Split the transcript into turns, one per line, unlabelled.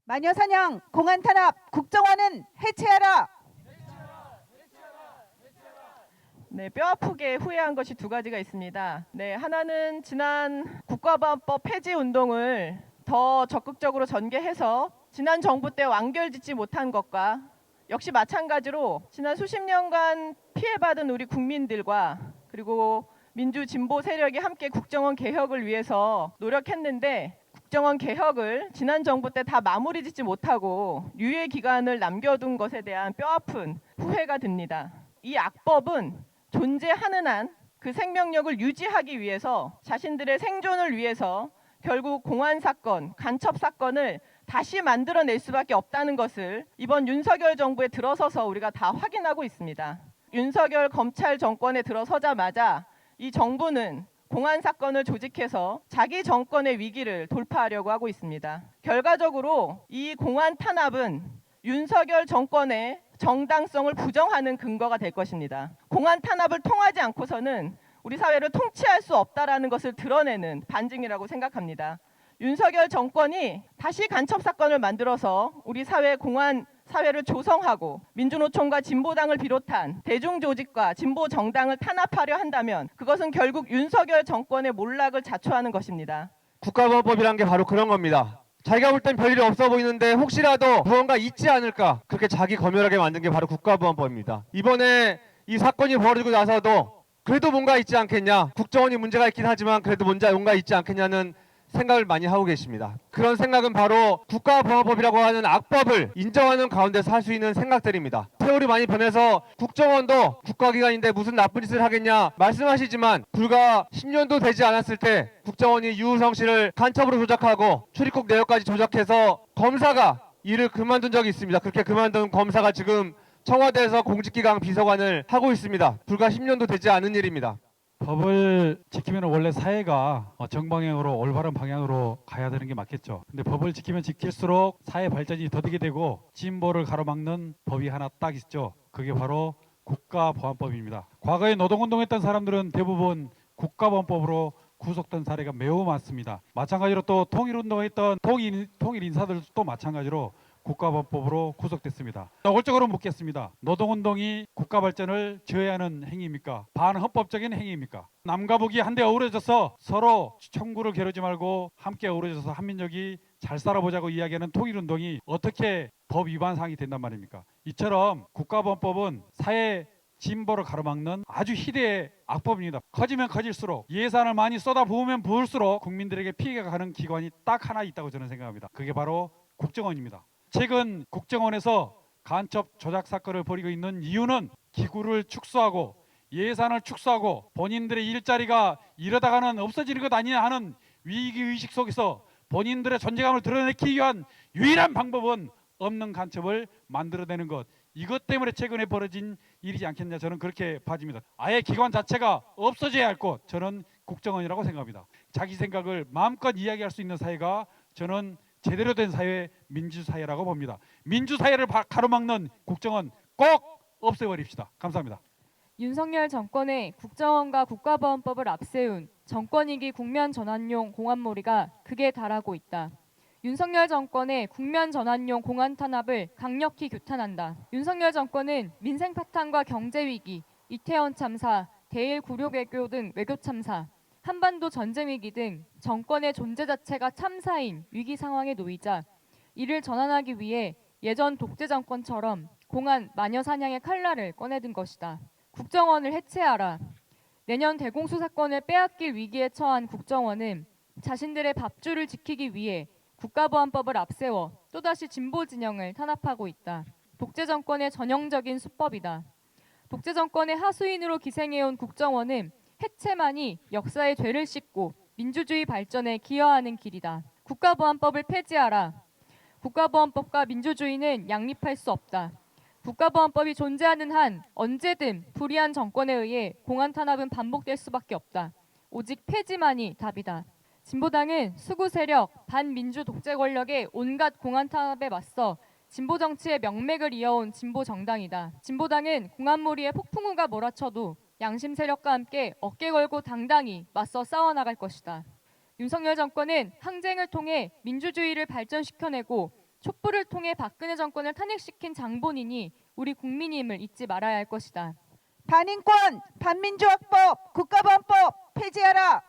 마녀사냥, 공안탄압, 국정원은 해체하라.
네, 뼈아프게 후회한 것이 두 가지가 있습니다. 네, 하나는 지난 국가보안법 폐지 운동을 더 적극적으로 전개해서 지난 정부 때 완결짓지 못한 것과 역시 마찬가지로 지난 수십 년간 피해받은 우리 국민들과 그리고 민주 진보 세력이 함께 국정원 개혁을 위해서 노력했는데 국정원 개혁을 지난 정부 때 다 마무리 짓지 못하고 유예 기간을 남겨둔 것에 대한 뼈아픈 후회가 듭니다. 이 악법은 존재하는 한 그 생명력을 유지하기 위해서 자신들의 생존을 위해서 결국 공안 사건, 간첩 사건을 다시 만들어낼 수밖에 없다는 것을 이번 윤석열 정부에 들어서서 우리가 다 확인하고 있습니다. 윤석열 검찰 정권에 들어서자마자 이 정부는 공안 사건을 조직해서 자기 정권의 위기를 돌파하려고 하고 있습니다. 결과적으로 이 공안 탄압은 윤석열 정권의 정당성을 부정하는 근거가 될 것입니다. 공안 탄압을 통하지 않고서는 우리 사회를 통치할 수 없다라는 것을 드러내는 반증이라고 생각합니다. 윤석열 정권이 다시 간첩 사건을 만들어서 우리 사회 공안 사회를 조성하고 민주노총과 진보당을 비롯한 대중조직과 진보 정당을 탄압하려 한다면 그것은 결국 윤석열 정권의 몰락을 자초하는 것입니다.
국가보안법이란 게 바로 그런 겁니다. 자기가 볼 땐 별일이 없어 보이는데 혹시라도 무언가 있지 않을까 그렇게 자기 검열하게 만든 게 바로 국가보안법입니다. 이번에 이 사건이 벌어지고 나서도 그래도 뭔가 있지 않겠냐, 국정원이 문제가 있긴 하지만 그래도 뭔가 있지 않겠냐는 생각을 많이 하고 계십니다. 그런 생각은 바로 국가보안법이라고 하는 악법을 인정하는 가운데서 할 수 있는 생각들입니다. 세월이 많이 변해서 국정원도 국가기관인데 무슨 나쁜 짓을 하겠냐 말씀하시지만 불과 10년도 되지 않았을 때 국정원이 유우성 씨를 간첩으로 조작하고 출입국 내역까지 조작해서 검사가 일을 그만둔 적이 있습니다. 그렇게 그만둔 검사가 지금 청와대에서 공직기강 비서관을 하고 있습니다. 불과 10년도 되지 않은 일입니다.
법을 지키면 원래 사회가 정방향으로 올바른 방향으로 가야 되는 게 맞겠죠. 근데 법을 지키면 지킬수록 사회 발전이 더디게 되고 진보를 가로막는 법이 하나 딱 있죠. 그게 바로 국가보안법입니다. 과거에 노동운동했던 사람들은 대부분 국가보안법으로 구속된 사례가 매우 많습니다. 마찬가지로 또 통일운동했던 통일 인사들도 마찬가지로 국가보안법으로 구속됐습니다. 노골적으로 묻겠습니다. 노동운동이 국가 발전을 저해하는 행위입니까? 반헌법적인 행위입니까? 남과 북이 한데 어우러져서 서로 총구를 겨루지 말고 함께 어우러져서 한민족이 잘 살아보자고 이야기하는 통일운동이 어떻게 법 위반 사항이 된단 말입니까? 이처럼 국가보안법은 사회 진보를 가로막는 아주 희대의 악법입니다. 커지면 커질수록 예산을 많이 쏟아부으면 부을수록 국민들에게 피해가 가는 기관이 딱 하나 있다고 저는 생각합니다. 그게 바로 국정원입니다. 최근 국정원에서 간첩 조작 사건을 벌이고 있는 이유는 기구를 축소하고 예산을 축소하고 본인들의 일자리가 이러다가는 없어지는 것 아니냐 하는 위기의식 속에서 본인들의 존재감을 드러내기 위한 유일한 방법은 없는 간첩을 만들어내는 것, 이것 때문에 최근에 벌어진 일이지 않겠냐, 저는 그렇게 봐집니다. 아예 기관 자체가 없어져야 할 곳, 저는 국정원이라고 생각합니다. 자기 생각을 마음껏 이야기할 수 있는 사회가 저는 제대로 된 사회, 민주사회라고 봅니다. 민주사회를 가로막는 국정원 꼭 없애버립시다. 감사합니다.
윤석열 정권의 국정원과 국가보안법을 앞세운 정권이기 국면 전환용 공안몰이가 극에 달하고 있다. 윤석열 정권의 국면 전환용 공안 탄압을 강력히 규탄한다. 윤석열 정권은 민생 파탄과 경제 위기, 이태원 참사, 대일 굴욕 외교 등 외교 참사, 한반도 전쟁 위기 등 정권의 존재 자체가 참사인 위기 상황에 놓이자 이를 전환하기 위해 예전 독재 정권처럼 공안 마녀 사냥의 칼날을 꺼내든 것이다. 국정원을 해체하라. 내년 대공수 사건을 빼앗길 위기에 처한 국정원은 자신들의 밥줄을 지키기 위해 국가보안법을 앞세워 또다시 진보 진영을 탄압하고 있다. 독재 정권의 전형적인 수법이다. 독재 정권의 하수인으로 기생해온 국정원은 해체만이 역사의 죄를 씻고 민주주의 발전에 기여하는 길이다. 국가보안법을 폐지하라. 국가보안법과 민주주의는 양립할 수 없다. 국가보안법이 존재하는 한 언제든 불의한 정권에 의해 공안 탄압은 반복될 수밖에 없다. 오직 폐지만이 답이다. 진보당은 수구 세력, 반민주 독재 권력의 온갖 공안 탄압에 맞서 진보 정치의 명맥을 이어온 진보 정당이다. 진보당은 공안몰이에 폭풍우가 몰아쳐도 양심 세력과 함께 어깨 걸고 당당히 맞서 싸워나갈 것이다. 윤석열 정권은 항쟁을 통해 민주주의를 발전시켜내고 촛불을 통해 박근혜 정권을 탄핵시킨 장본인이 우리 국민임을 잊지 말아야 할 것이다.
반인권, 반민주화법, 국가보안법 폐지하라.